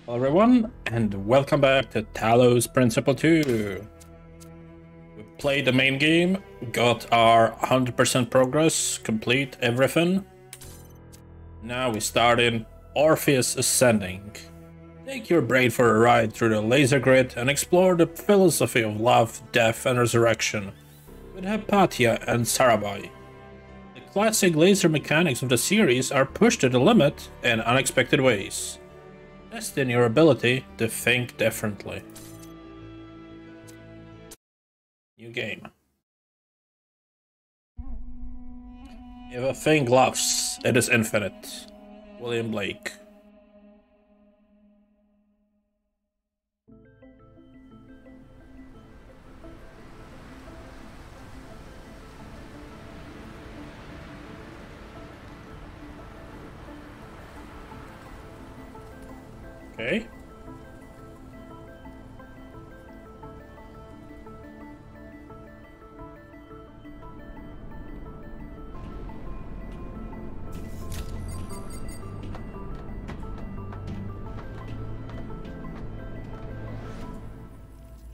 Hello everyone, and welcome back to Talos Principle 2. We played the main game, got our 100% progress, complete everything. Now we start in Orpheus Ascending. Take your brain for a ride through the laser grid and explore the philosophy of love, death and resurrection with Hypatia and Sarabai. The classic laser mechanics of the series are pushed to the limit in unexpected ways. Test in your ability to think differently. New game. If a thing loves, it is infinite. William Blake. Okay.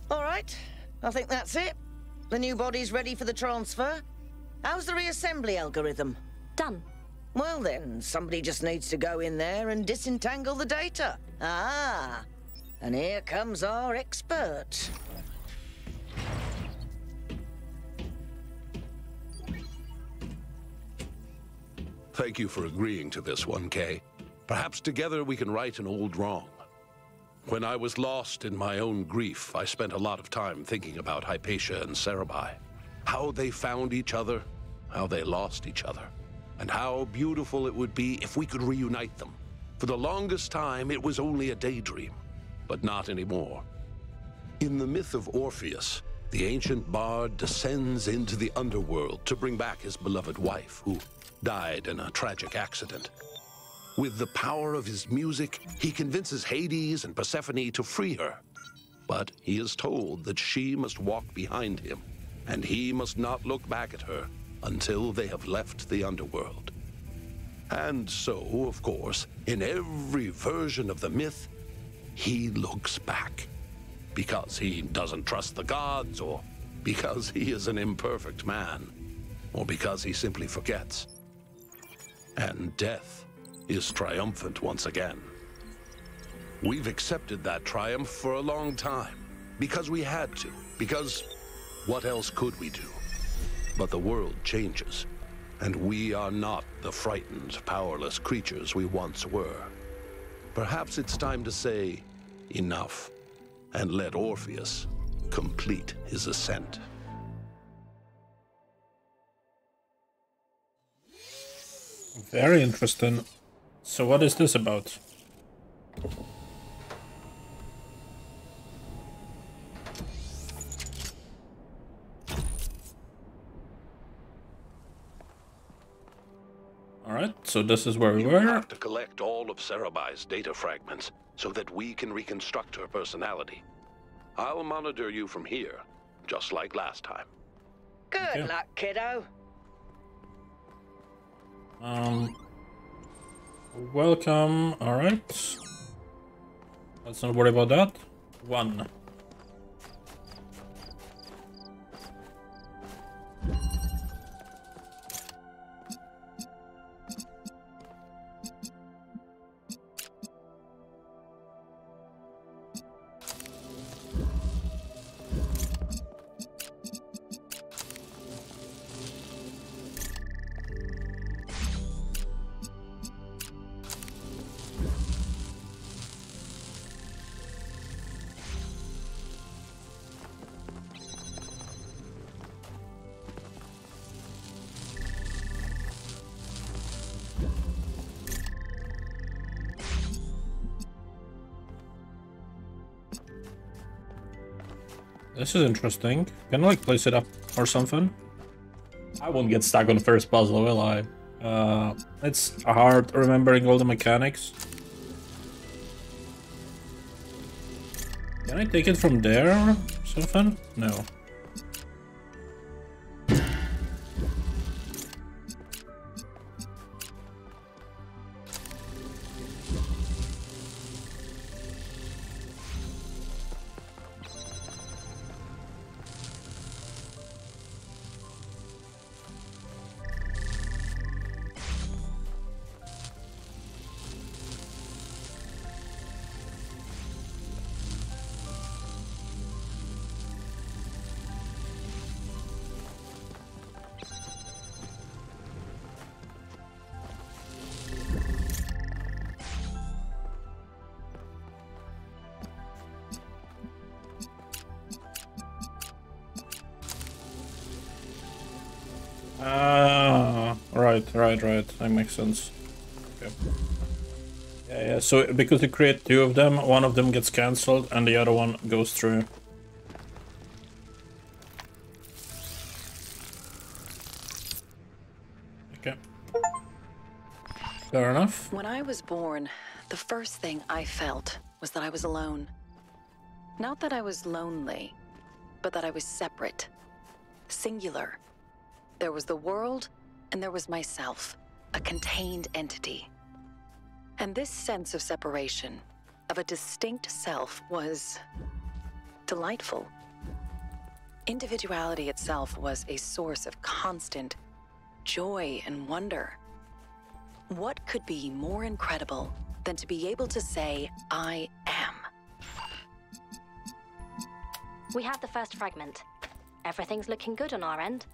All right, I think that's it. The new body's ready for the transfer. How's the reassembly algorithm? Done. Well then, somebody just needs to go in there and disentangle the data. Ah, and here comes our expert. Thank you for agreeing to this, 1K. Perhaps together we can right an old wrong. When I was lost in my own grief, I spent a lot of time thinking about Hypatia and Sarabai. How they found each other, how they lost each other, and how beautiful it would be if we could reunite them. For the longest time, it was only a daydream, but not anymore. In the myth of Orpheus, the ancient bard descends into the underworld to bring back his beloved wife, who died in a tragic accident. With the power of his music, he convinces Hades and Persephone to free her. But he is told that she must walk behind him, and he must not look back at her until they have left the underworld. And so, of course, in every version of the myth, he looks back. Because he doesn't trust the gods, or because he is an imperfect man, or because he simply forgets. And death is triumphant once again. We've accepted that triumph for a long time, because we had to, because what else could we do? But the world changes, and we are not the frightened, powerless creatures we once were. Perhaps it's time to say enough, and let Orpheus complete his ascent. Very interesting. So what is this about? Alright, so this is where we You were. have to collect all of Sarabai's data fragments so that we can reconstruct her personality. I'll monitor you from here, just like last time. Good Okay. luck, kiddo. Welcome. Alright. Let's not worry about that. 1. This is interesting. Can I like place it up or something? I won't get stuck on the first puzzle, will I? It's hard remembering all the mechanics. Can I take it from there or something? No. Ah, right. That makes sense. Okay. Yeah. So because you create two of them, one of them gets cancelled and the other one goes through. Okay. Fair enough. When I was born, the first thing I felt was that I was alone. Not that I was lonely, but that I was separate, singular. There was the world, and there was myself, a contained entity. And this sense of separation, of a distinct self, was delightful. Individuality itself was a source of constant joy and wonder. What could be more incredible than to be able to say, I am? We have the first fragment. Everything's looking good on our end.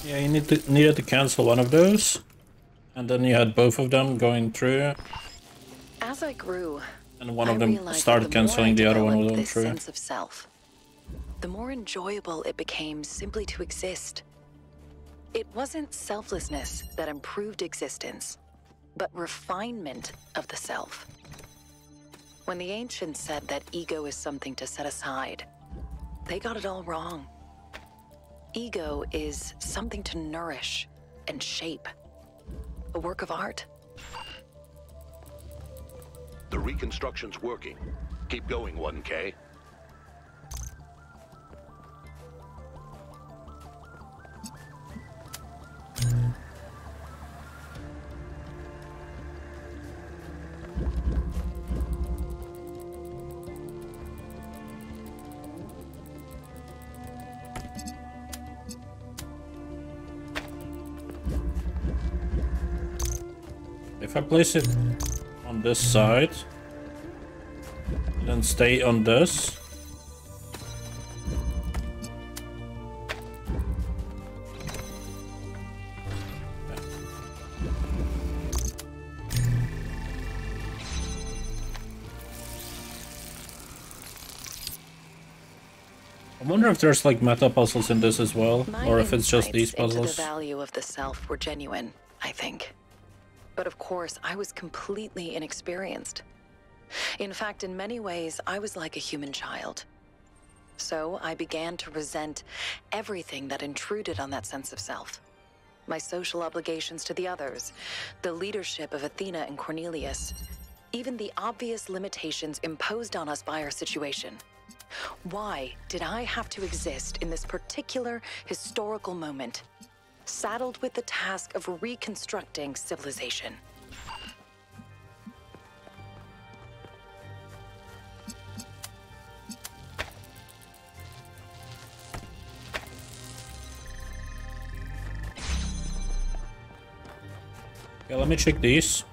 Yeah, you needed to cancel one of those, and then you had both of them going through. As I grew, and one of them started canceling, the other one was going through. Sense of self, the more enjoyable it became simply to exist. It wasn't selflessness that improved existence, but refinement of the self. When the ancients said that ego is something to set aside, they got it all wrong. Ego is something to nourish and shape, a work of art. The reconstruction's working. Keep going, 1K. If I place it on this side, then stay on this. I wonder if there's like meta puzzles in this as well, or if it's just these puzzles. The value of the self were genuine, I think. But of course, I was completely inexperienced. In fact, in many ways, I was like a human child. So I began to resent everything that intruded on that sense of self. My social obligations to the others, the leadership of Athena and Cornelius, even the obvious limitations imposed on us by our situation. Why did I have to exist in this particular historical moment, saddled with the task of reconstructing civilization? Okay, let me check these.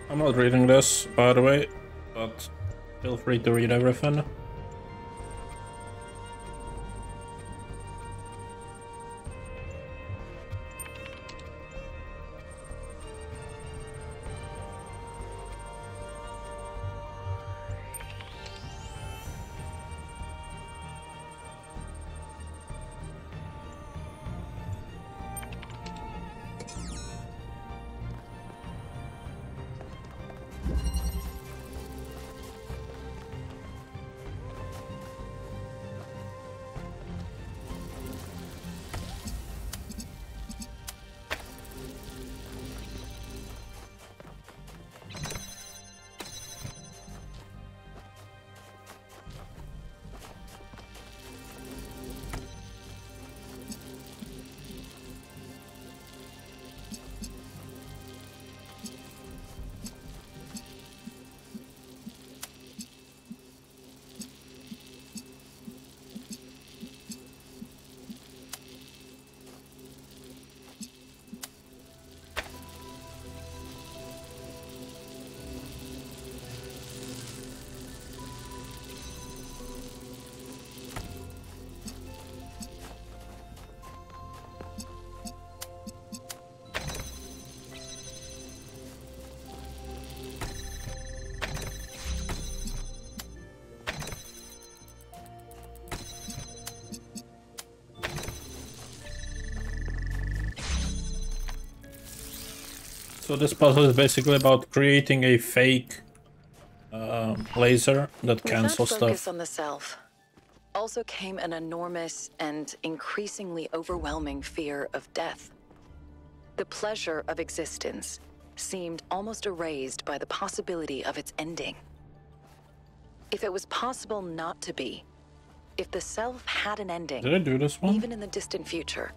I'm not reading this, by the way, but feel free to read everything. So this puzzle is basically about creating a fake laser that cancels With that focus stuff. on the self also came an enormous and increasingly overwhelming fear of death. The pleasure of existence seemed almost erased by the possibility of its ending. If it was possible not to be, if the self had an ending, Did I do this one? even in the distant future,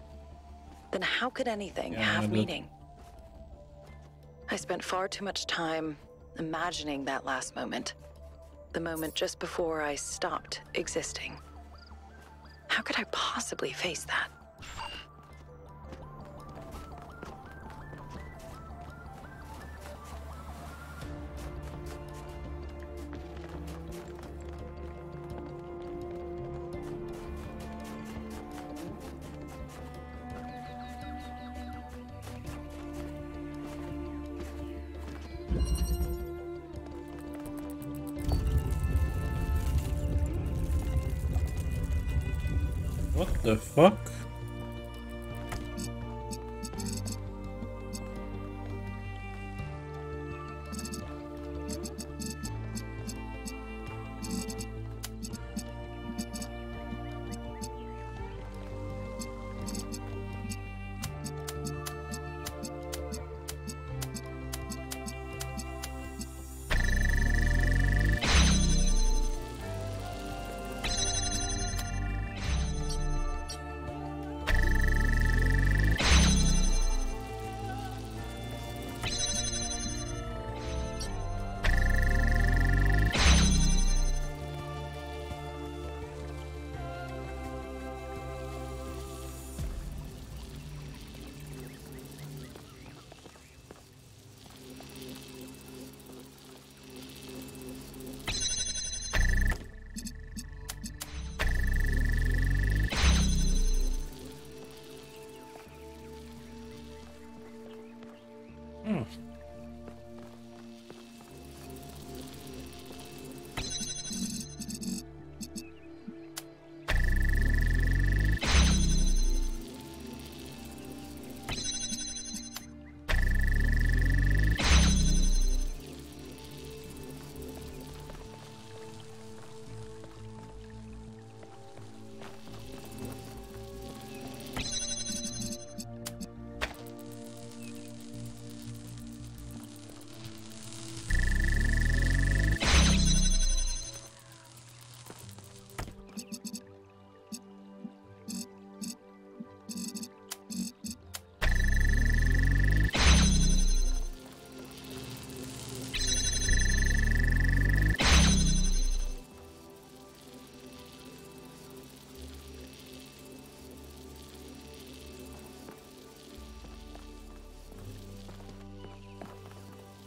then how could anything have meaning? I spent far too much time imagining that last moment. The moment just before I stopped existing. How could I possibly face that? What the fuck?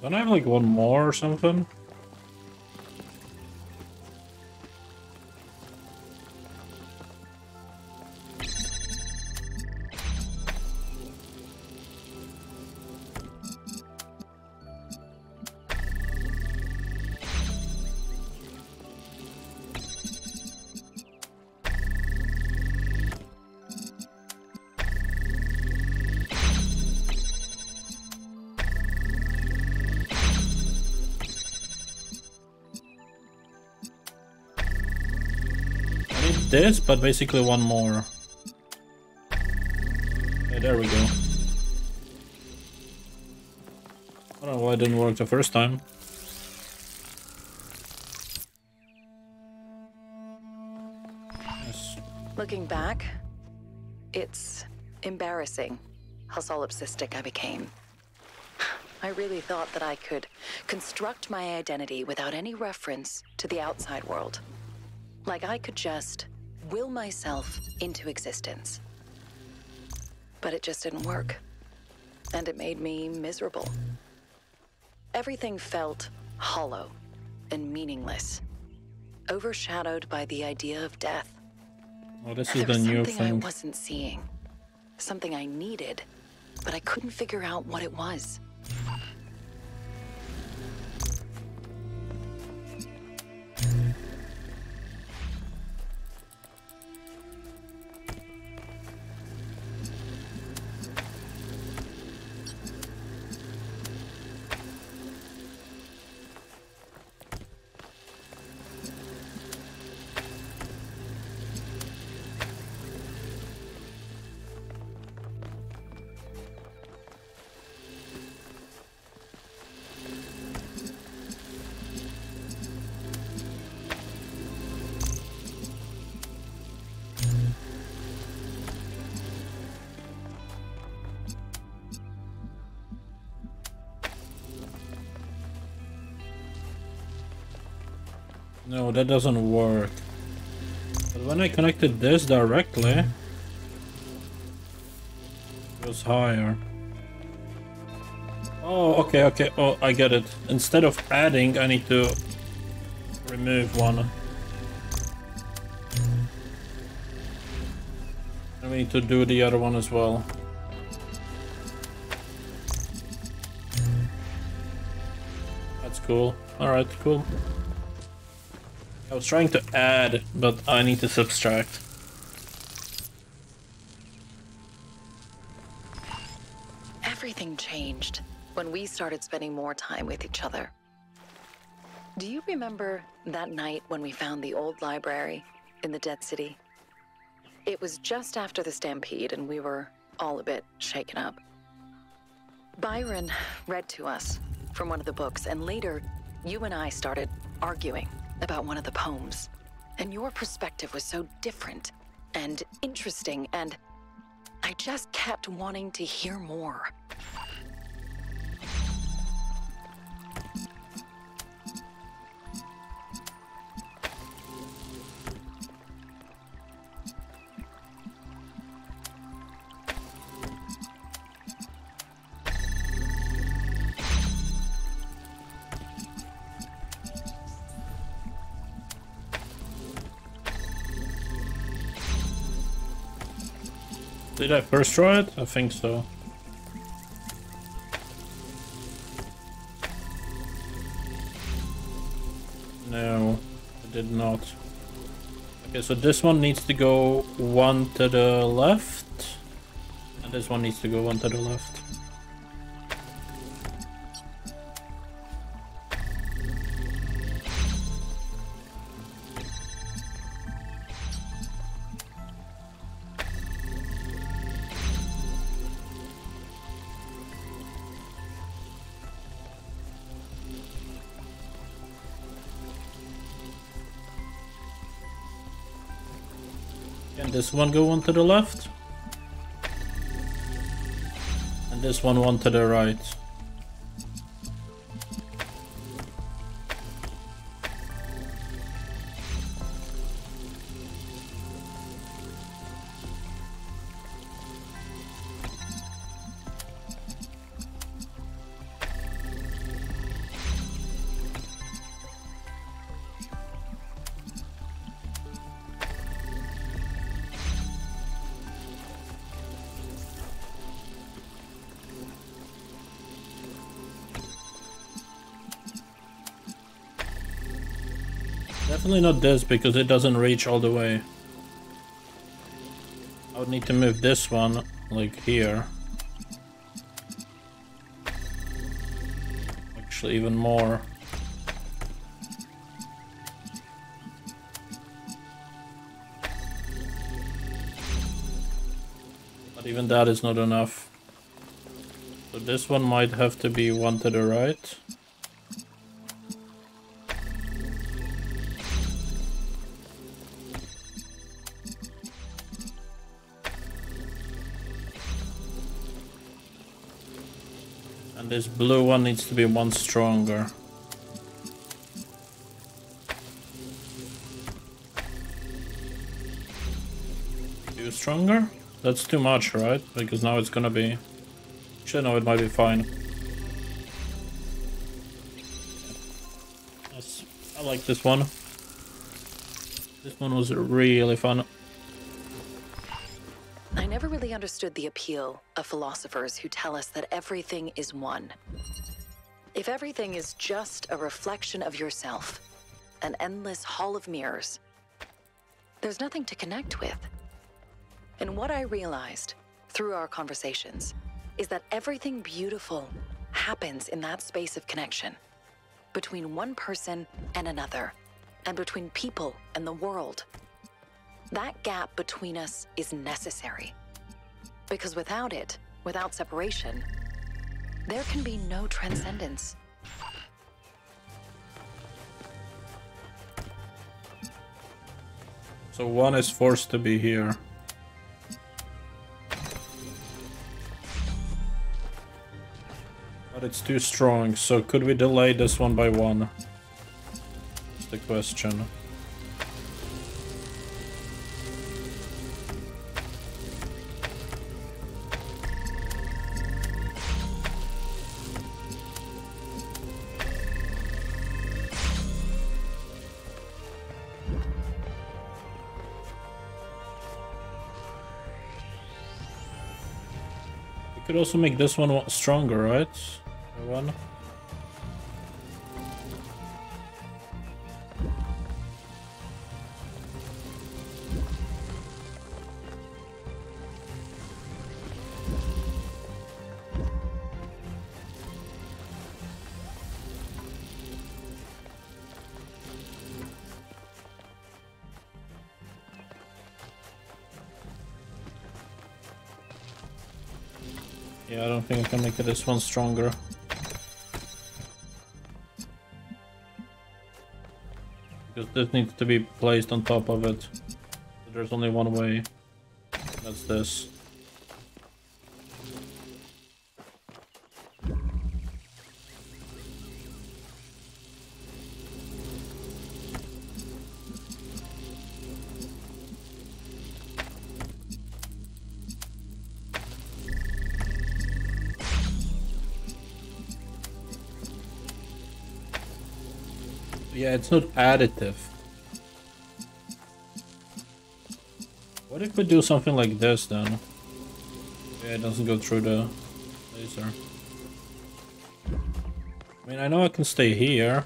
Don't I have like one more or something? This, but basically one more. Okay, there we go. I don't know why it didn't work the first time. Yes. Looking back, it's embarrassing how solipsistic I became. I really thought that I could construct my identity without any reference to the outside world. Like I could just will myself into existence. But it just didn't work. And it made me miserable. Everything felt hollow and meaningless, overshadowed by the idea of death. Oh, this There is was the new something I thing. wasn't seeing. Something I needed, but I couldn't figure out what it was. No, that doesn't work. But when I connected this directly, it was higher. Oh, okay, okay. Oh, I get it. Instead of adding, I need to remove one. And we need to do the other one as well. That's cool. Alright, cool. I was trying to add, but I need to subtract. Everything changed when we started spending more time with each other. Do you remember that night when we found the old library in the Dead City? It was just after the stampede and we were all a bit shaken up. Byron read to us from one of the books, and later you and I started arguing about one of the poems. And your perspective was so different and interesting, and I just kept wanting to hear more. Did I first try it? I think so. No, I did not. Okay, so this one needs to go one to the left, and this one needs to go one to the left. Can this one go one to the left? And this one to the right. Definitely not this, because it doesn't reach all the way. I would need to move this one, like here. Actually, even more. But even that is not enough. So this one might have to be one to the right. And this blue one needs to be one stronger. Two stronger? That's too much, right? Because now it's gonna be... Actually, no, it might be fine. Yes, I like this one. This one was really fun. I never really understood the appeal of philosophers who tell us that everything is one. If everything is just a reflection of yourself, an endless hall of mirrors, there's nothing to connect with. And what I realized through our conversations is that everything beautiful happens in that space of connection between one person and another, and between people and the world. That gap between us is necessary, because without it, without separation, there can be no transcendence. So one is forced to be here. But it's too strong, so could we delay this one by one? That's the question. Could also make this one stronger, right? The one. Yeah, I don't think I can make this one stronger. Because this needs to be placed on top of it. There's only one way. That's this. Yeah, it's not additive. What if we do something like this then? Yeah, it doesn't go through the laser. I mean, I know I can stay here.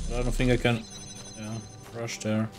But I don't think I can, yeah, rush there.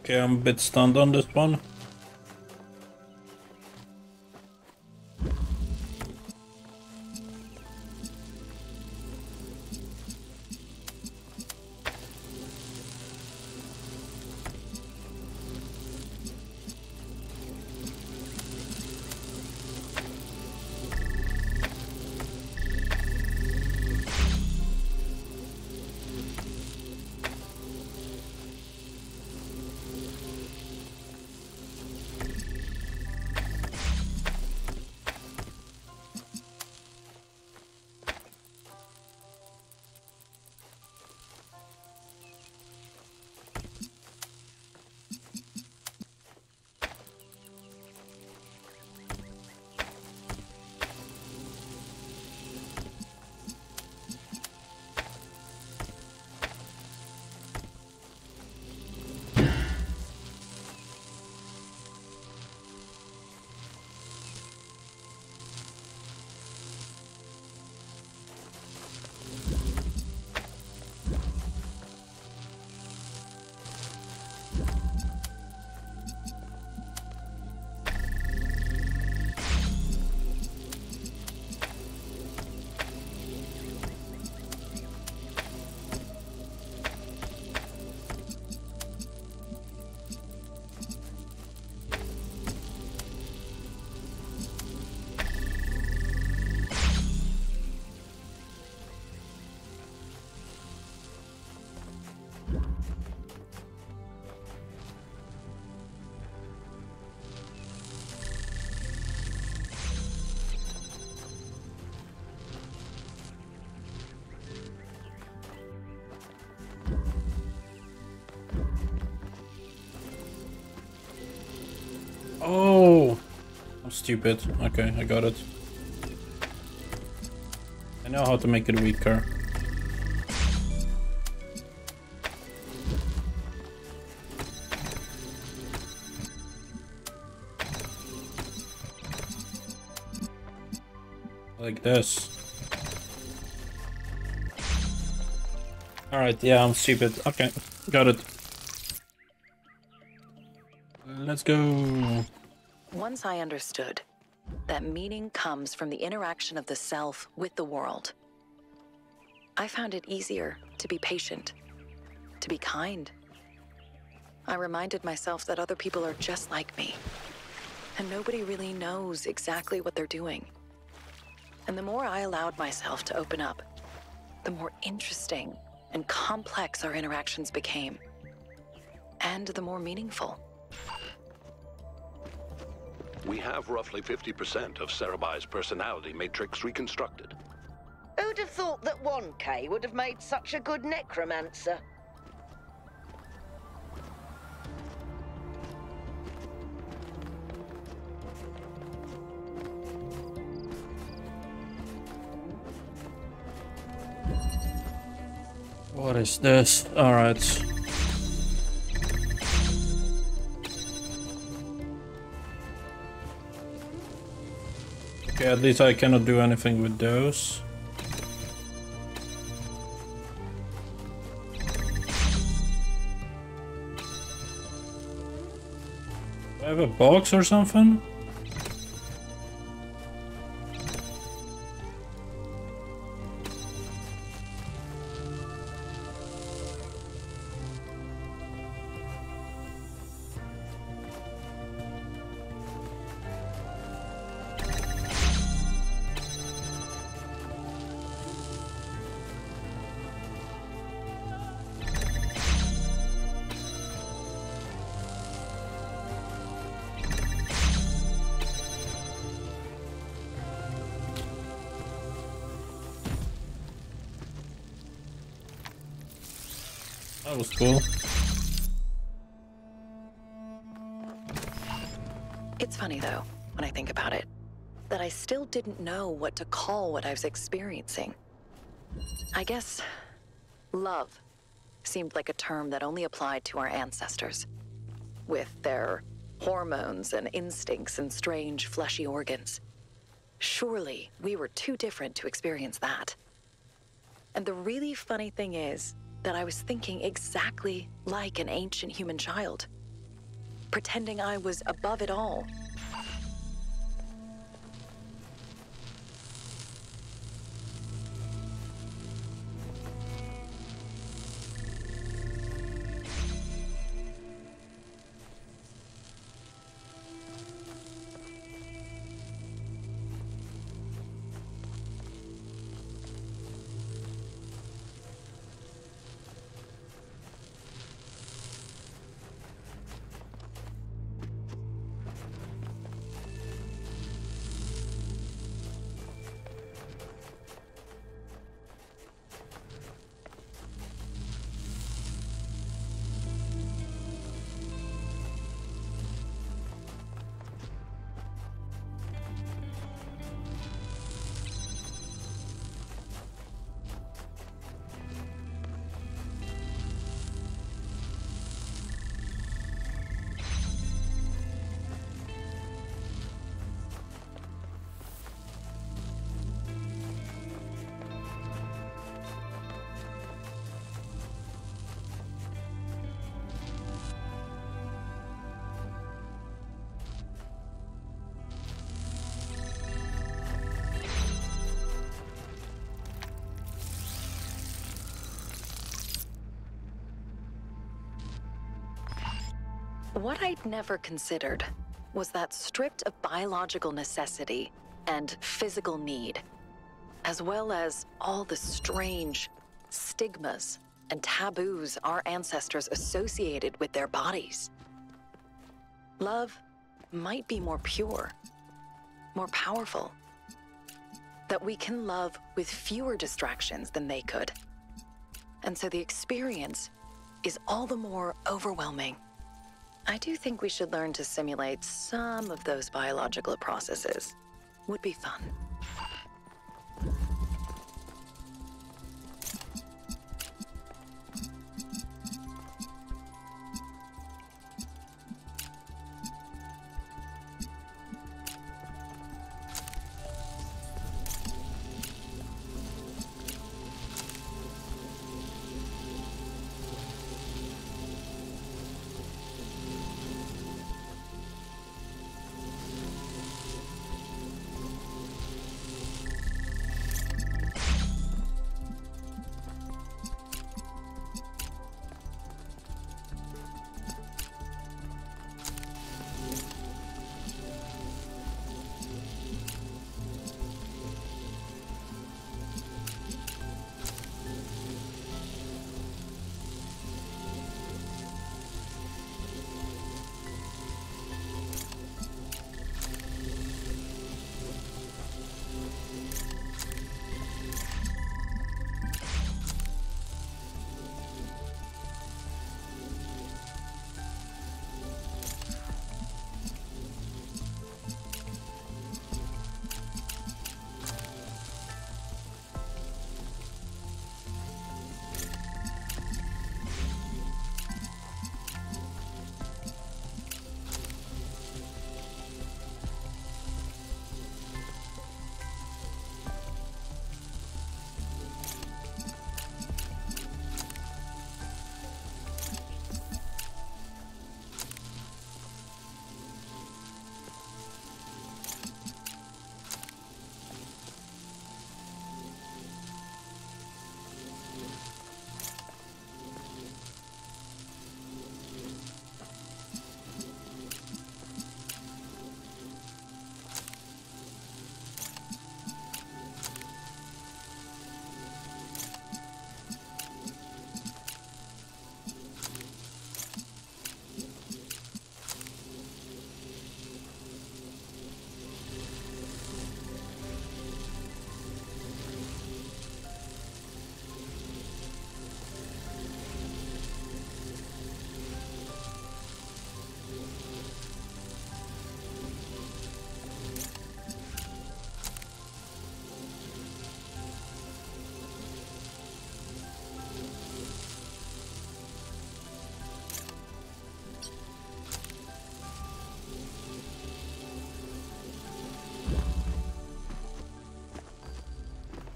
Okay, I'm a bit stunned on this one. Oh, I'm stupid. Okay, I got it. I know how to make it weaker. Like this. Alright, yeah, I'm stupid. Okay, got it. Let's go. Once I understood that meaning comes from the interaction of the self with the world, I found it easier to be patient, to be kind. I reminded myself that other people are just like me, and nobody really knows exactly what they're doing. And the more I allowed myself to open up, the more interesting and complex our interactions became, and the more meaningful. We have roughly 50% of Cerebai's personality matrix reconstructed. Who'd have thought that 1K would have made such a good necromancer? What is this? Alright. Okay, at least I cannot do anything with those. Do I have a box or something? That was cool. It's funny, though, when I think about it, that I still didn't know what to call what I was experiencing. I guess love seemed like a term that only applied to our ancestors, with their hormones and instincts and strange fleshy organs. Surely we were too different to experience that. And the really funny thing is that I was thinking exactly like an ancient human child, pretending I was above it all. What I'd never considered was that stripped of biological necessity and physical need, as well as all the strange stigmas and taboos our ancestors associated with their bodies, love might be more pure, more powerful, that we can love with fewer distractions than they could. And so the experience is all the more overwhelming. I do think we should learn to simulate some of those biological processes. Would be fun.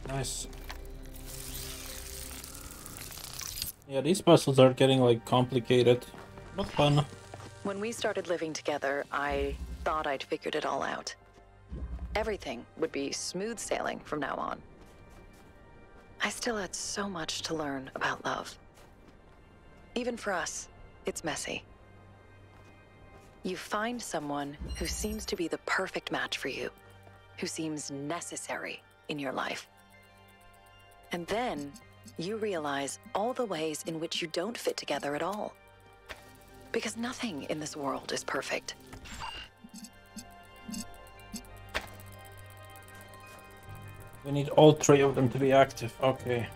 Nice. Yeah, these puzzles are getting like complicated, but fun. When we started living together, I thought I'd figured it all out. Everything would be smooth sailing from now on. I still had so much to learn about love. Even for us, it's messy. You find someone who seems to be the perfect match for you, who seems necessary in your life. And then you realize all the ways in which you don't fit together at all. Because nothing in this world is perfect. We need all three of them to be active. Okay.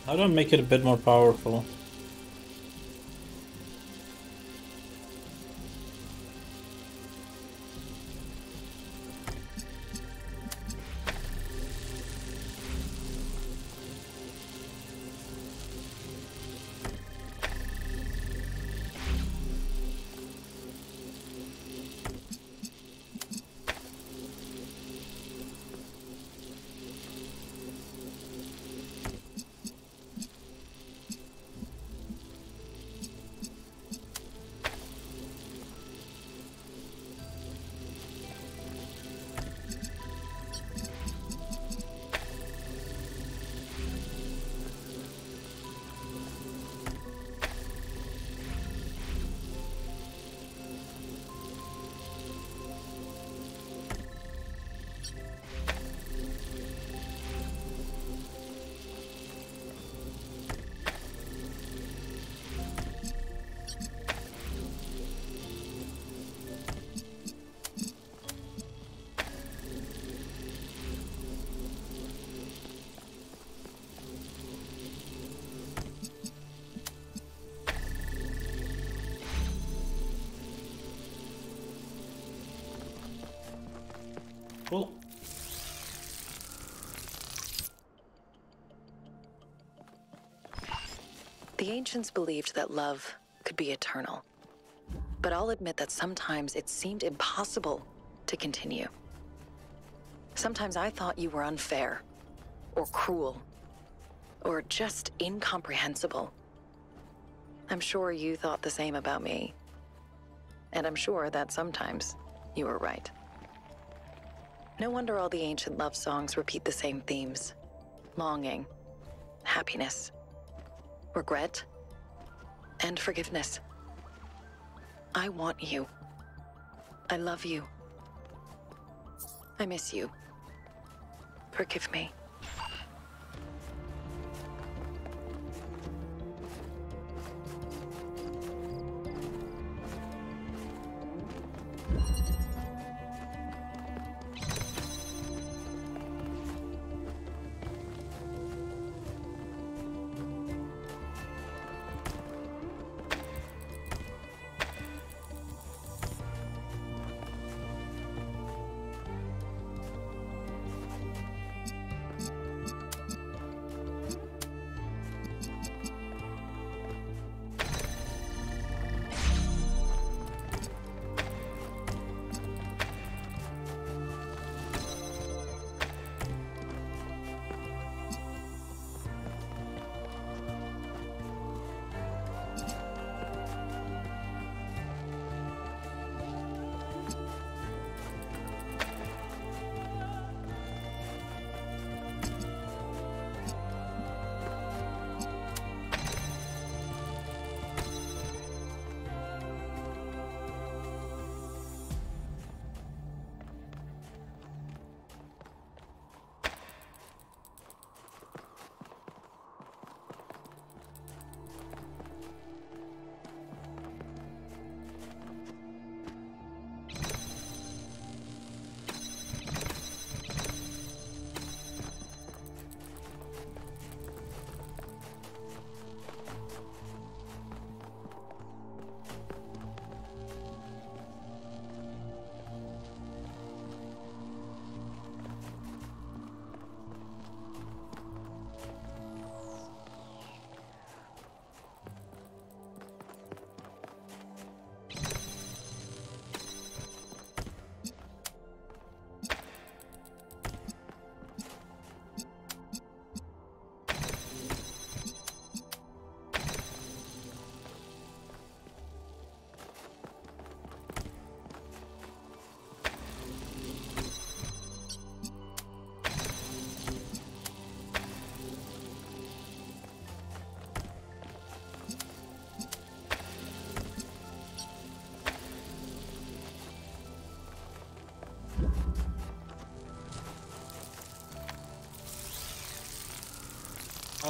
How do I make it a bit more powerful? Cool. The ancients believed that love could be eternal. But I'll admit that sometimes it seemed impossible to continue. Sometimes I thought you were unfair, or cruel, or just incomprehensible. I'm sure you thought the same about me. And I'm sure that sometimes you were right. No wonder all the ancient love songs repeat the same themes. Longing, happiness, regret, and forgiveness. I want you. I love you. I miss you. Forgive me.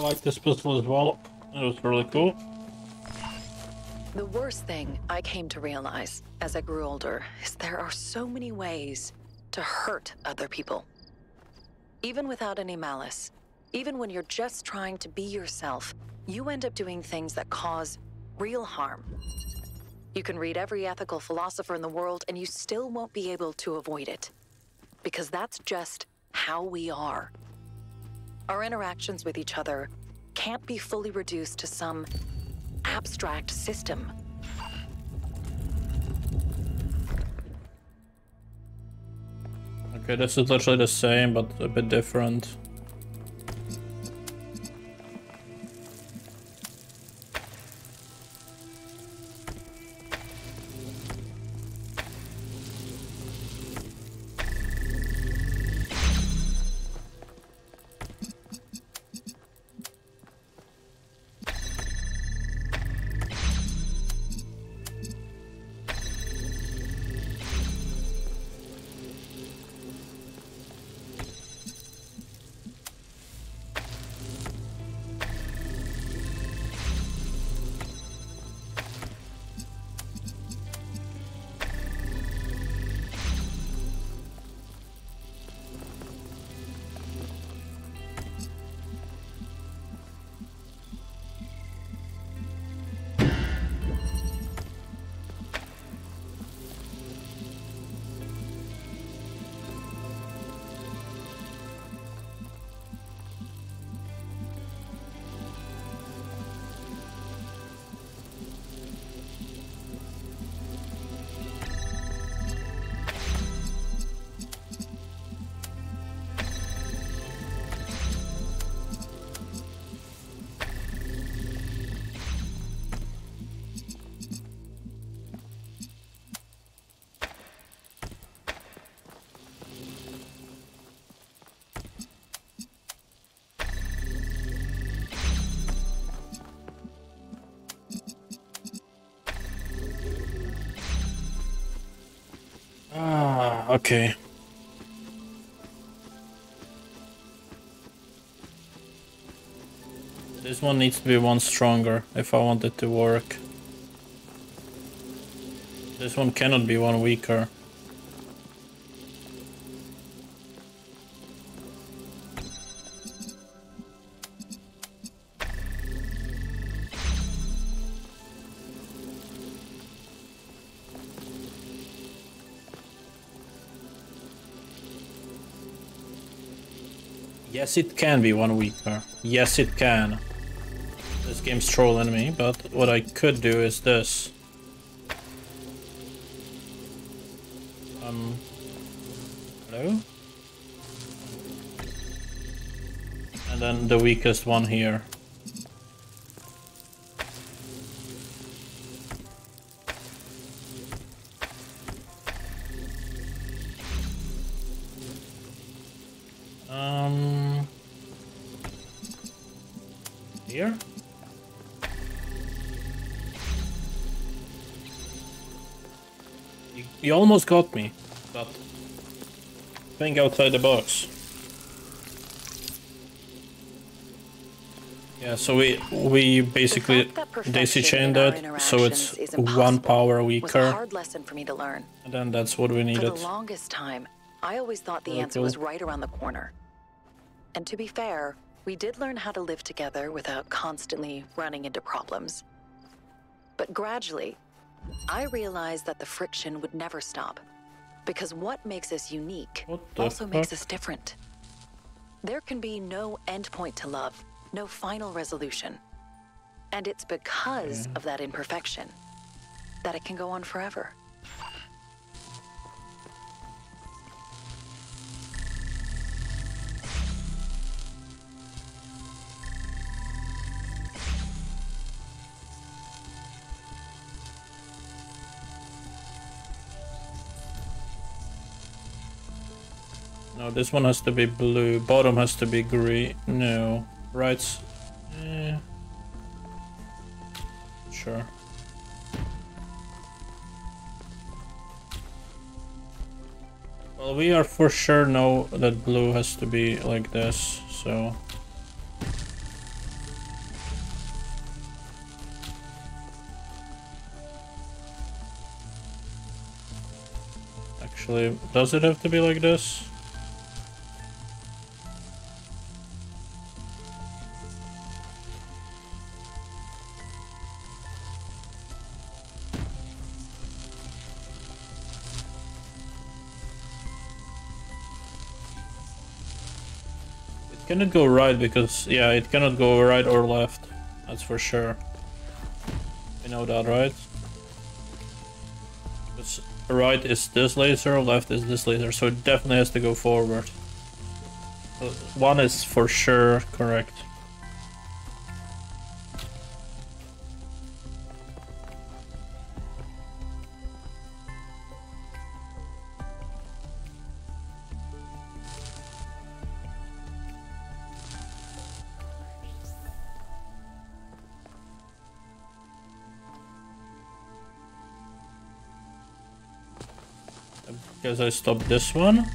like this puzzle as well. It was really cool. The worst thing I came to realize as I grew older is there are so many ways to hurt other people. Even without any malice, even when you're just trying to be yourself, you end up doing things that cause real harm. You can read every ethical philosopher in the world and you still won't be able to avoid it. Because that's just how we are. Our interactions with each other can't be fully reduced to some abstract system. Okay, this is literally the same, but a bit different. Okay. This one needs to be one stronger if I want it to work. This one cannot be one weaker. Yes, it can be one weaker. Yes, it can. This game's trolling me, but what I could do is this. Hello? And then the weakest one here. Here? You almost got me, but think outside the box. Yeah, so we basically daisy chained it, so it's one power weaker. Was a hard lesson for me to learn. And then that's what we needed. For the longest time, I always thought the answer was right around the corner. And to be fair, we did learn how to live together without constantly running into problems. But gradually, I realized that the friction would never stop. Because what makes us unique also makes us different. There can be no endpoint to love, no final resolution. And it's because of that imperfection that it can go on forever. No, this one has to be blue. Bottom has to be green. No. Right's... Sure. Well, we are for sure know that blue has to be like this, so... Actually, does it have to be like this? It cannot go right because, yeah, it cannot go right or left. That's for sure. We know that, right? Because right is this laser, left is this laser, so it definitely has to go forward. So one is for sure correct. Guess I stopped this one.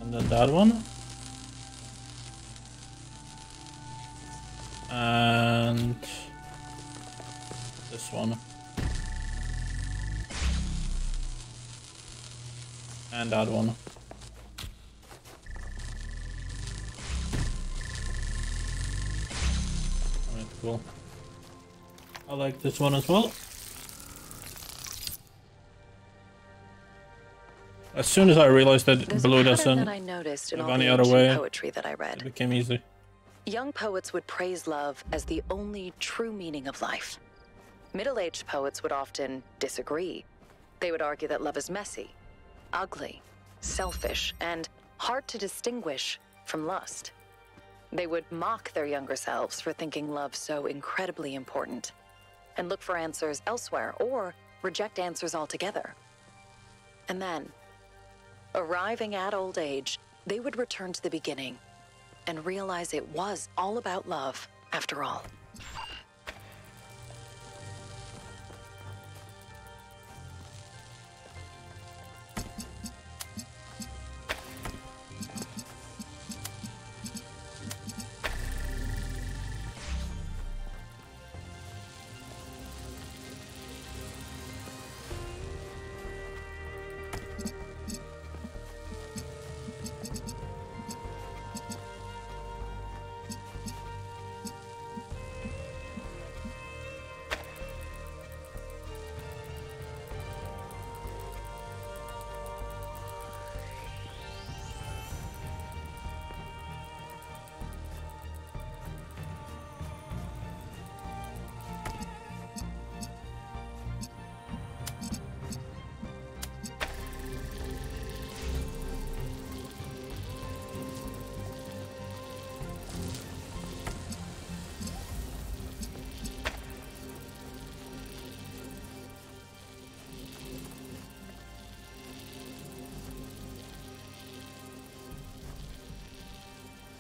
And then that one. And this one. And that one. Cool. I like this one as well. As soon as I realized that blue doesn't have any other way, poetry that I read. It became easy. Young poets would praise love as the only true meaning of life. Middle-aged poets would often disagree. They would argue that love is messy, ugly, selfish, and hard to distinguish from lust. They would mock their younger selves for thinking love so incredibly important, and look for answers elsewhere or reject answers altogether. And then, arriving at old age, they would return to the beginning and realize it was all about love after all.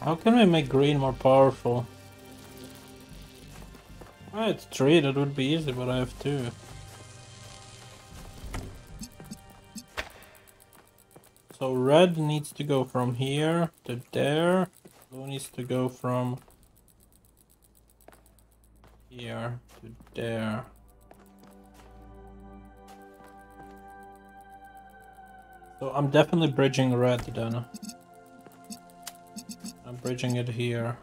How can we make green more powerful? Oh, it's 3, that would be easy, but I have 2. So red needs to go from here to there. Blue needs to go from here to there. So I'm definitely bridging red then. I'm bridging it here.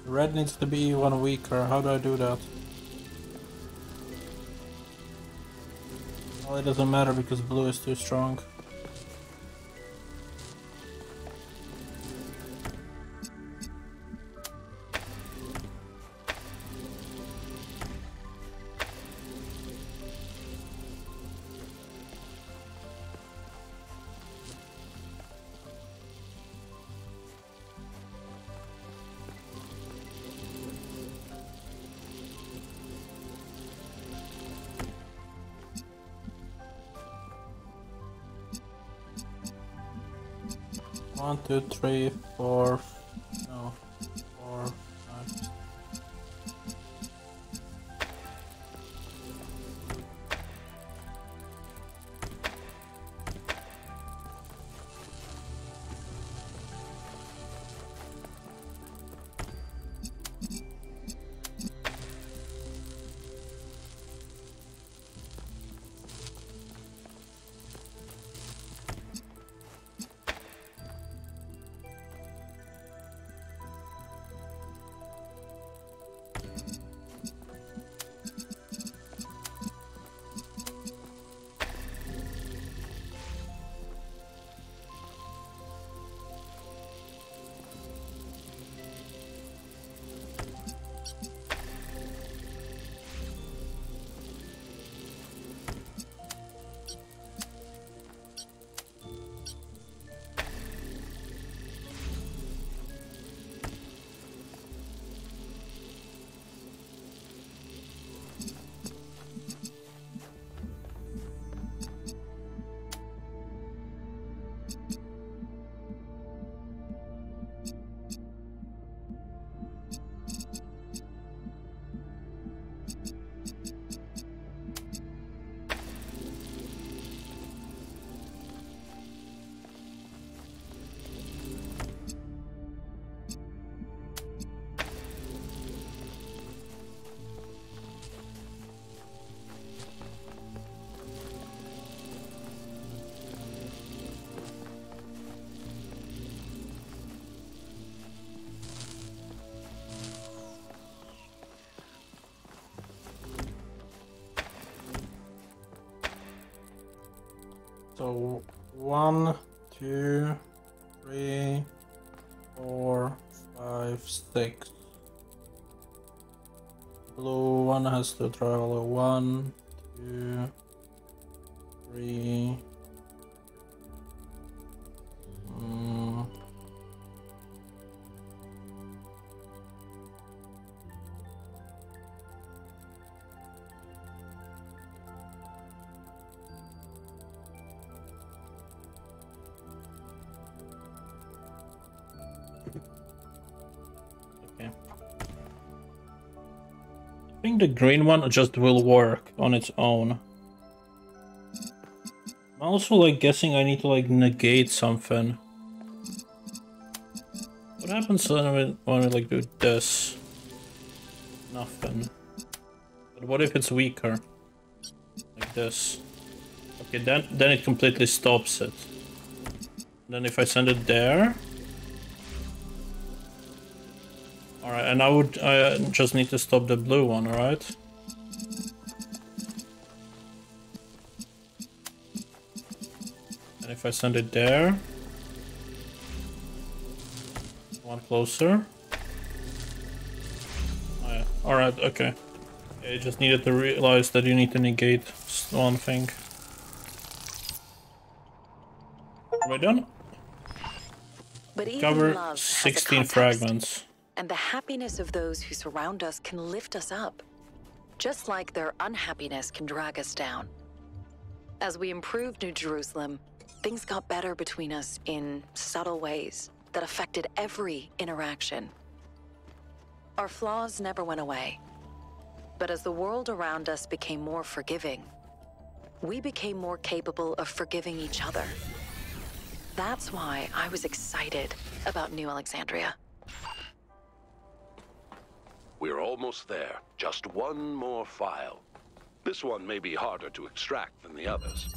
Red needs to be one weaker. How do I do that? Well, it doesn't matter because blue is too strong. 1, 2, 3, 4. No. 4, 5. So 1, 2, 3, 4, 5, 6. Blue one has to travel 1, 2, 3. Okay. I think the green one just will work on its own. I'm also like guessing I need to like negate something. What happens when we like do this? Nothing. But what if it's weaker? Like this. Okay, then it completely stops it. Then if I send it there. Alright, and I just need to stop the blue one, alright? And if I send it there. One closer. Oh, yeah. Alright, okay. I just needed to realize that you need to negate one thing. Are we done? But even Cover love has a 16 context, fragments. and the happiness of those who surround us can lift us up, just like their unhappiness can drag us down. As we improved New Jerusalem, things got better between us in subtle ways that affected every interaction. Our flaws never went away, but as the world around us became more forgiving, we became more capable of forgiving each other. That's why I was excited about New Alexandria. We're almost there. Just one more file. This one may be harder to extract than the others.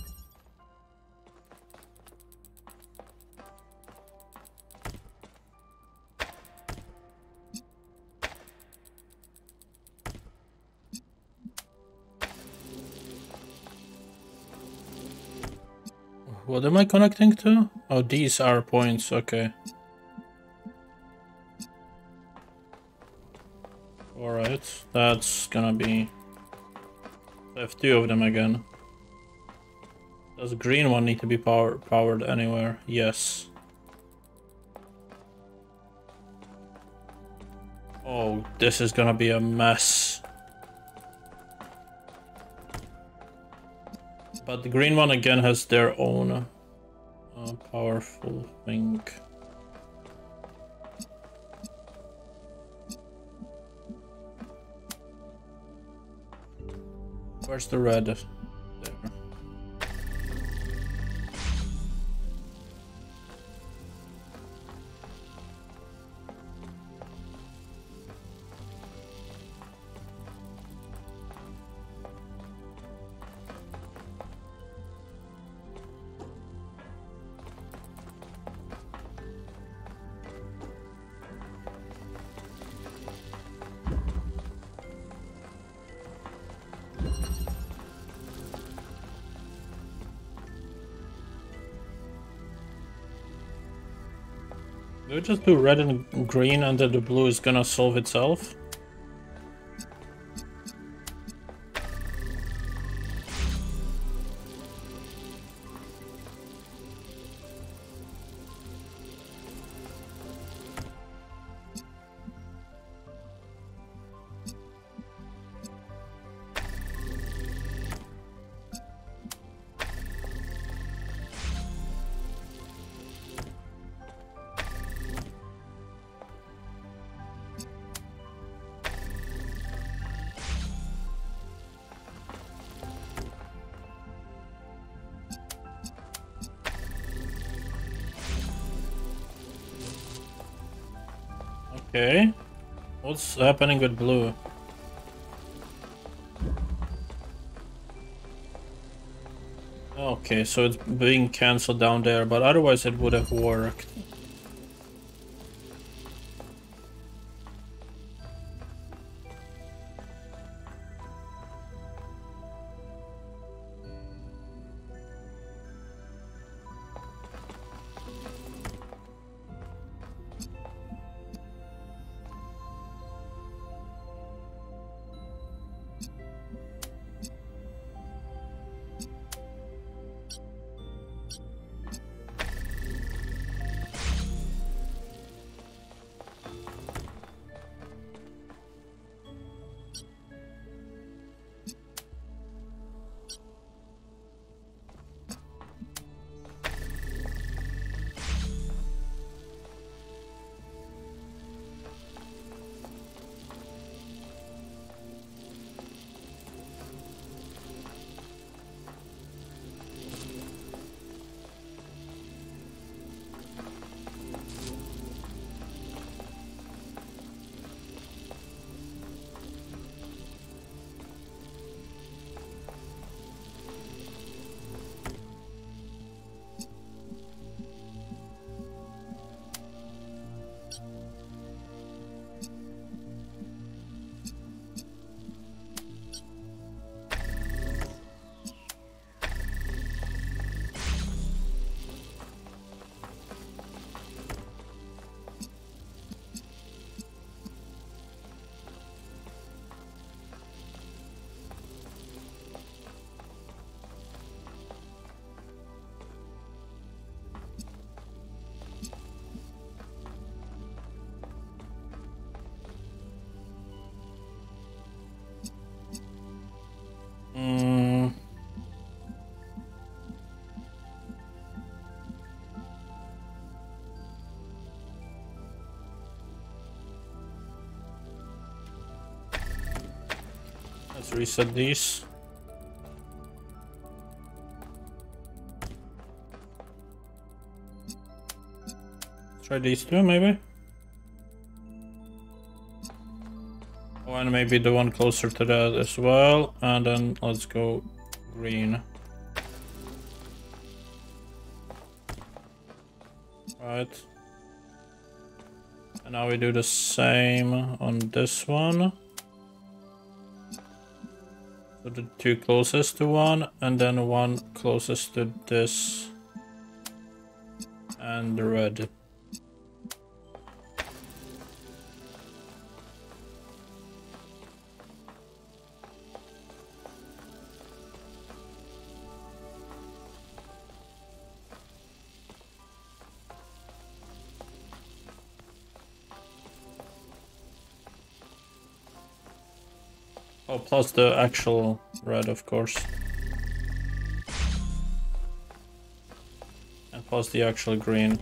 What am I connecting to? Oh, these are points, okay. Alright, that's gonna be... I have two of them again. Does the green one need to be powered anywhere? Yes. Oh, this is gonna be a mess. But the green one again has their own powerful thing. Where's the red? There. Do we just do red and green and then the blue is gonna solve itself? Okay. What's happening with blue? Okay, so it's being cancelled down there, but otherwise it would have worked. Let's reset these. Try these two, maybe? Oh, and maybe the one closer to that as well. And then let's go green. Right. And now we do the same on this one. So the two closest to one, and then one closest to this. And the red. Oh, plus the actual red, of course. And plus the actual green.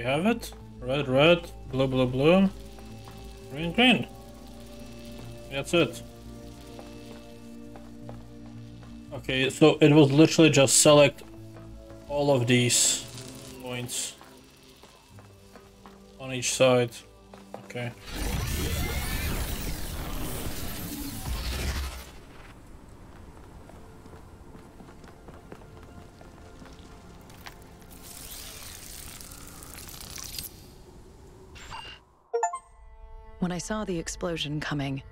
have it. Red, red, blue, blue, blue, green, green. That's it. Okay, so it was literally just select all of these points on each side. Okay. When I saw the explosion coming,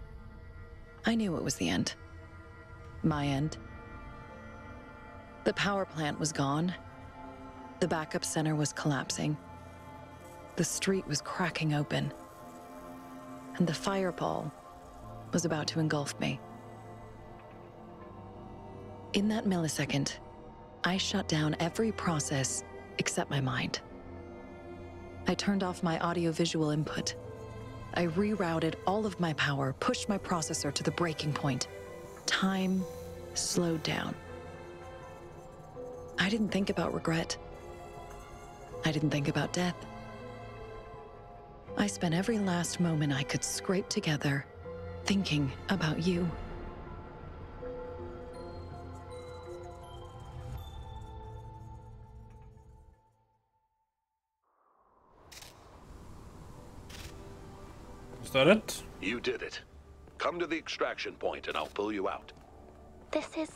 I knew it was the end. My end. The power plant was gone. The backup center was collapsing. The street was cracking open. And the fireball was about to engulf me. In that millisecond, I shut down every process except my mind. I turned off my audio-visual input. I rerouted all of my power, pushed my processor to the breaking point. Time slowed down. I didn't think about regret. I didn't think about death. I spent every last moment I could scrape together thinking about you. Is that it? You did it. Come to the extraction point and I'll pull you out. This is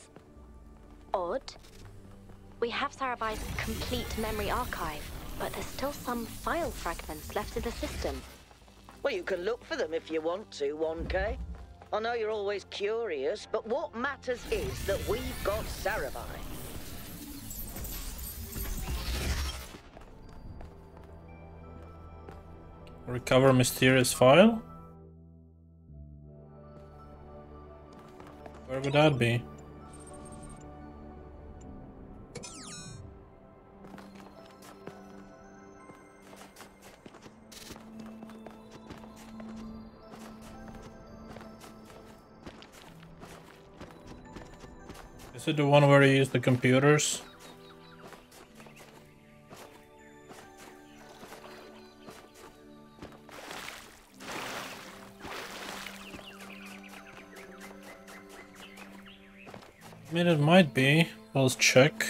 odd. We have Sarabai's complete memory archive, but there's still some file fragments left in the system. Well, you can look for them if you want to, 1K. I know you're always curious, but what matters is that we've got Sarabai. Recover mysterious file? Where would that be? Is it the one where you use the computers? I mean, it might be. Let's check.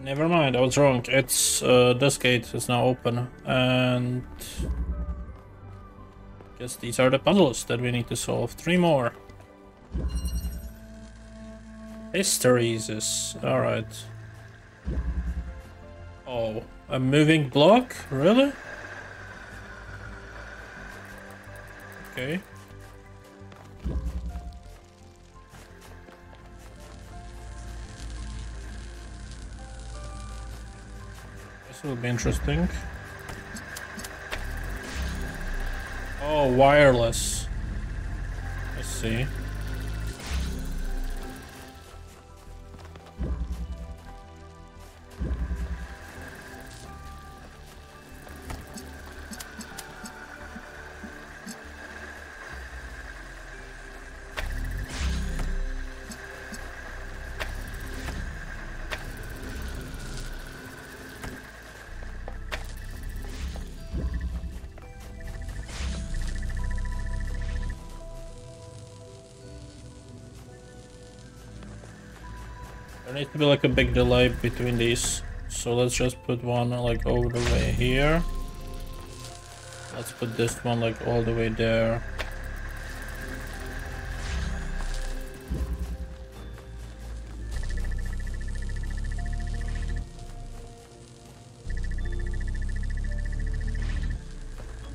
Never mind, I was wrong. It's this gate is now open, and guess these are the puzzles that we need to solve. 3 more. Hysteresis. All right. Oh, a moving block? Really? Okay. This will be interesting. Oh, wireless. Let's see. There needs to be like a big delay between these, so let's just put one like over the way here. Let's put this one like all the way there.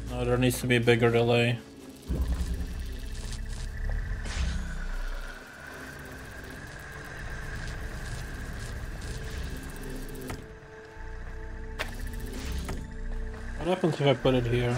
No, there needs to be a bigger delay. What happens if I put it here?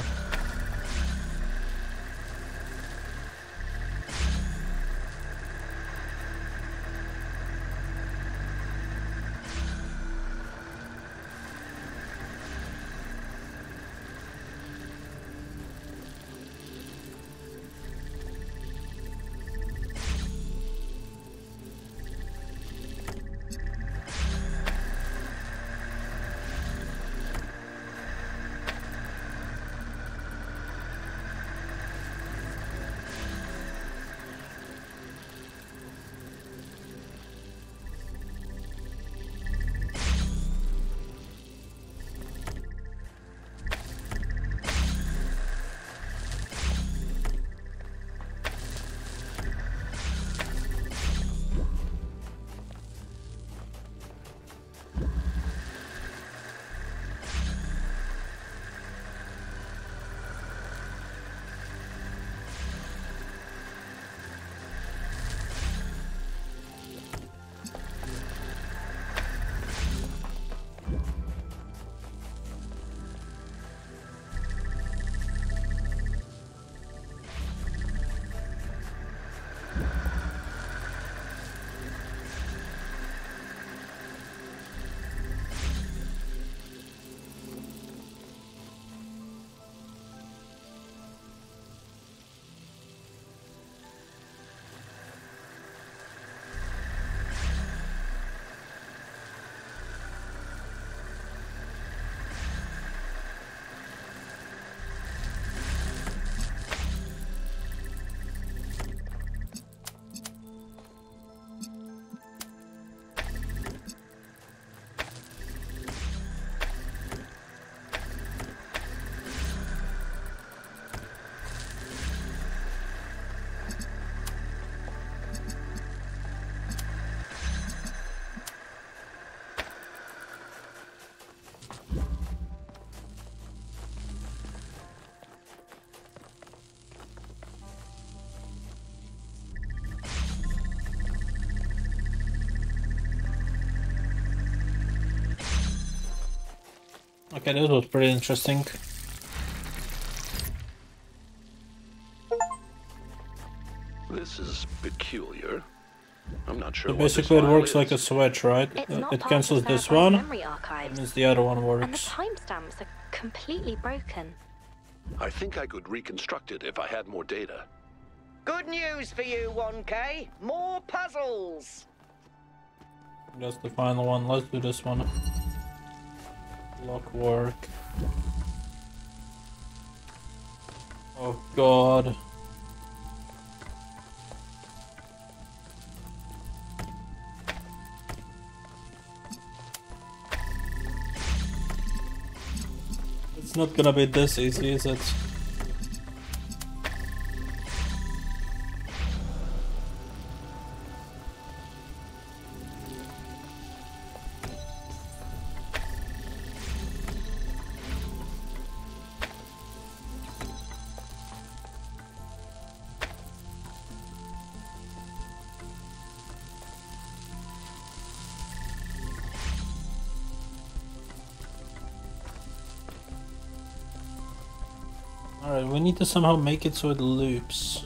Okay, this was pretty interesting. This is peculiar. I'm not sure So what this basically it file works is. like a switch, right? It's not It part cancels of this Cerebine's one, memory archives, and the other one and the works. timestamps are completely broken. I think I could reconstruct it if I had more data. Good news for you, 1K. More puzzles. That's the final one. Let's do this one. Lock work. Oh god. It's not gonna be this easy, is it? Alright, we need to somehow make it so it loops.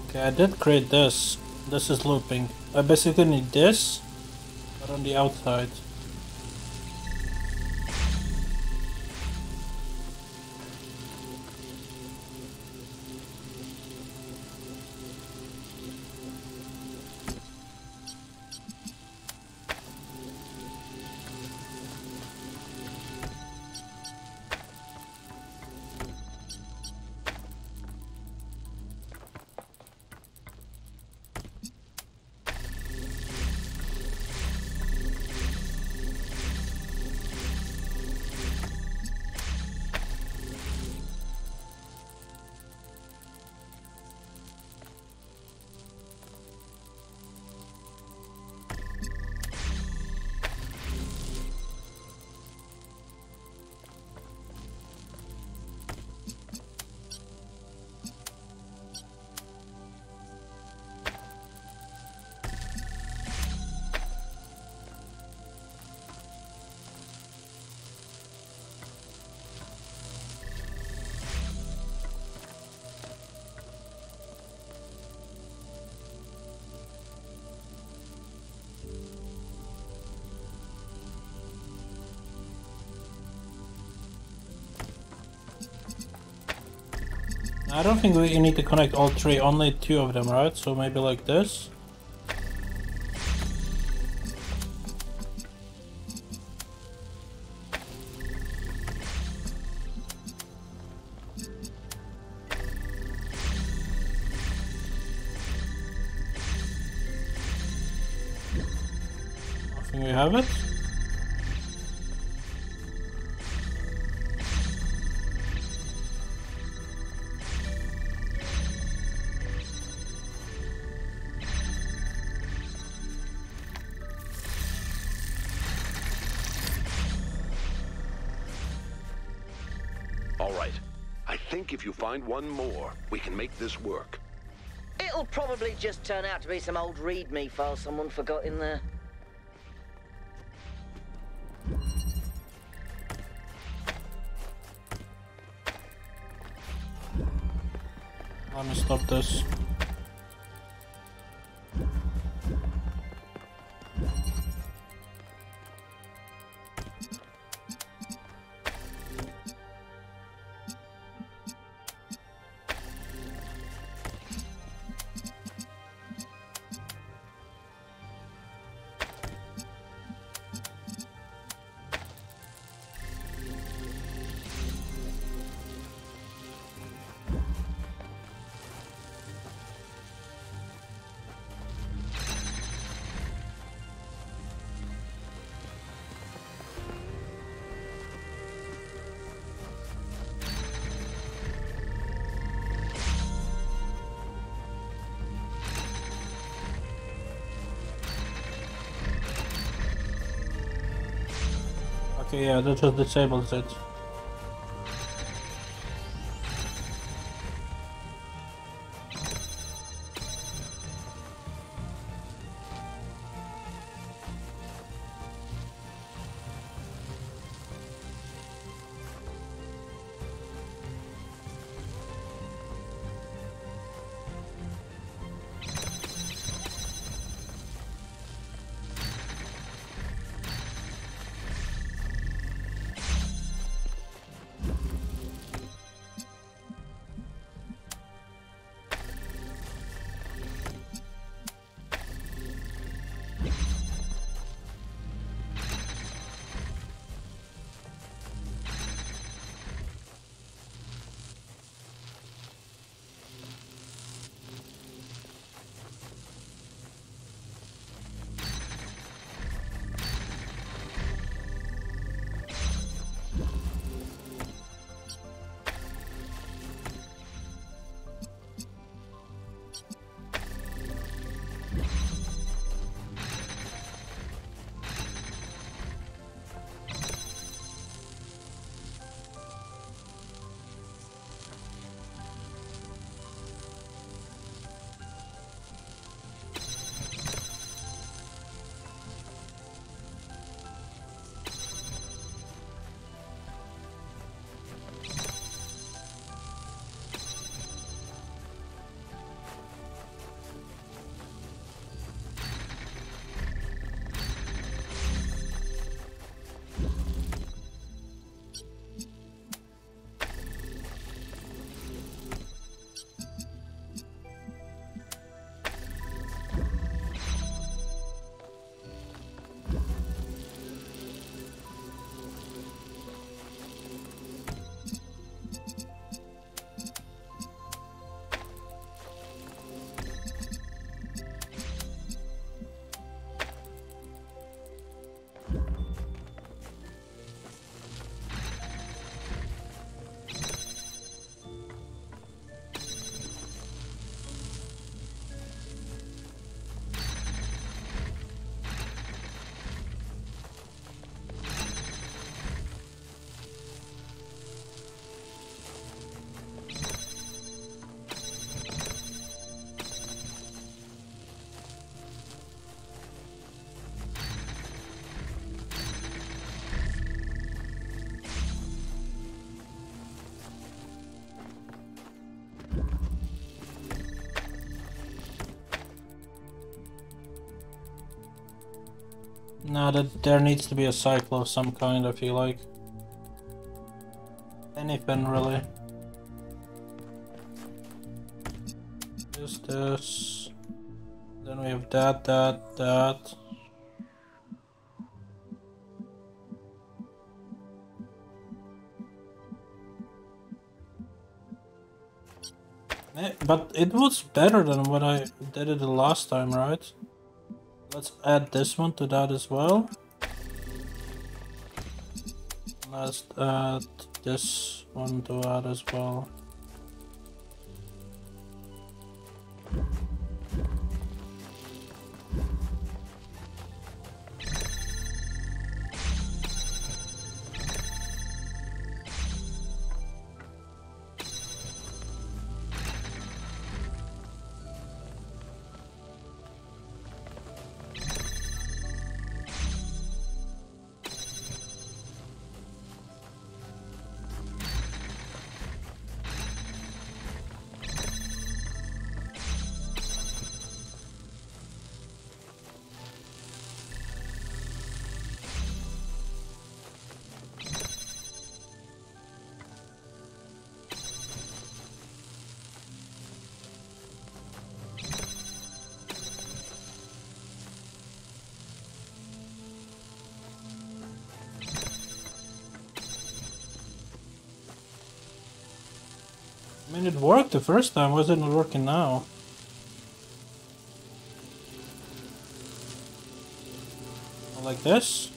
Okay, I did create this. This is looping. I basically need this, but on the outside. I don't think we need to connect all three, only two of them, right? So maybe like this. I think we have it. All right. I think if you find one more, we can make this work. It'll probably just turn out to be some old README file someone forgot in there. Let me stop this. Okay, yeah, that just disables it. No, that there needs to be a cycle of some kind, I feel like. Anything, really. Just this. Then we have that. But it was better than when I did it the last time, right? Let's add this one to that as well. Let's add this one to that as well. I mean, it worked the first time, why is it not working now? Like this?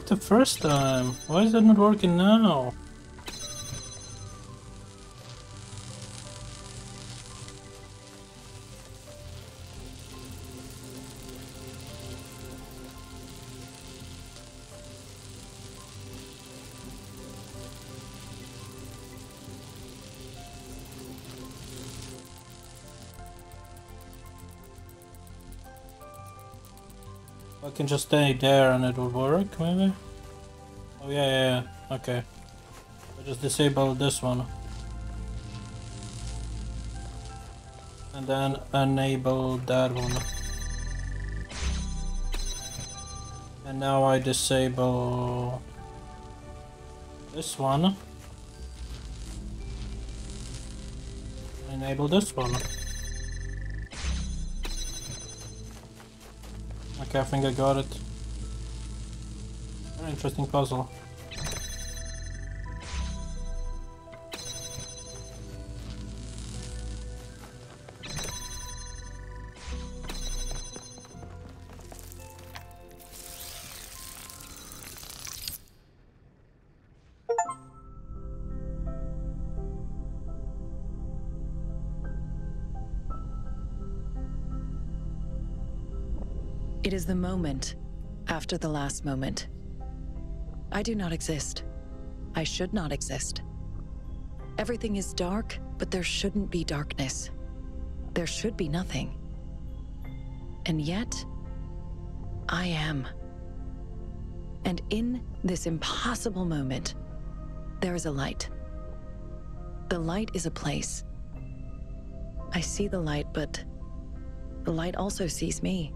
worked the first time. Why is it not working now? I can just stay there and it will work, maybe? Oh yeah, okay. I just disable this one. And then enable that one. And now I disable this one. Enable this one. Okay, I think I got it. Very interesting puzzle. It is the moment after the last moment. I do not exist. I should not exist. Everything is dark, but there shouldn't be darkness. There should be nothing. And yet, I am. And in this impossible moment, there is a light. The light is a place. I see the light, but the light also sees me.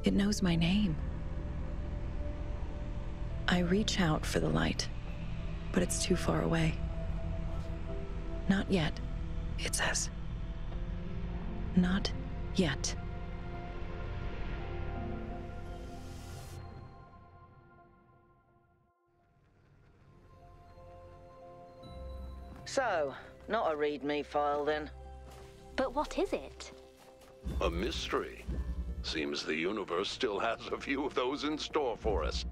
It knows my name. I reach out for the light, but it's too far away. Not yet, it says. Not yet. So, not a read-me file then. But what is it? A mystery. Seems the universe still has a few of those in store for us.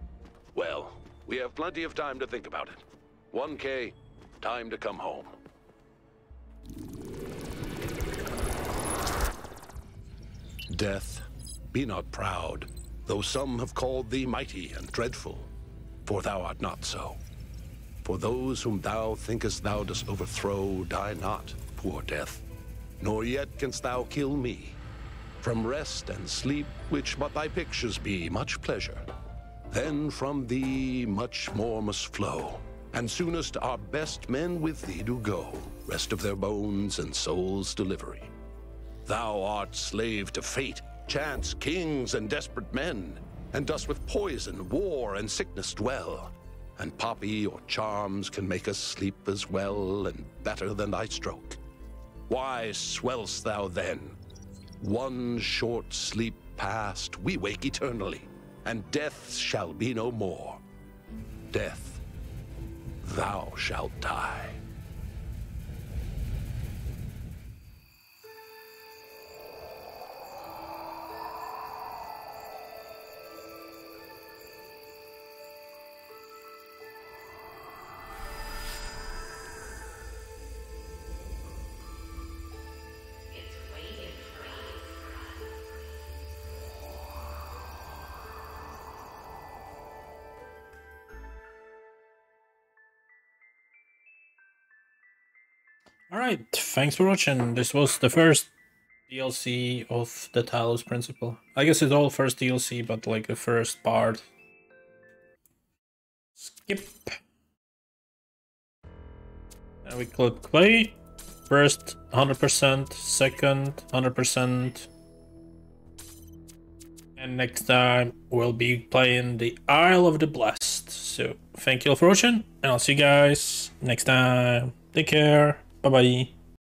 Well, we have plenty of time to think about it. 1K, time to come home. Death, be not proud, though some have called thee mighty and dreadful, for thou art not so. For those whom thou thinkest thou dost overthrow die not, poor death, nor yet canst thou kill me. From rest and sleep, which but thy pictures be, much pleasure. Then from thee much more must flow, and soonest our best men with thee do go, rest of their bones and souls' delivery. Thou art slave to fate, chance, kings, and desperate men, and dost with poison, war, and sickness dwell. And poppy or charms can make us sleep as well and better than thy stroke. Why swell'st thou then? One short sleep past, we wake eternally, and death shall be no more. Death, thou shalt die. Alright, thanks for watching. This was the first DLC of the Talos Principle. I guess it's all first DLC, but like the first part. Skip. And we click play. First 100%, second 100%. And next time we'll be playing the Isle of the Blessed. So thank you all for watching, and I'll see you guys next time. Take care. Bye bye.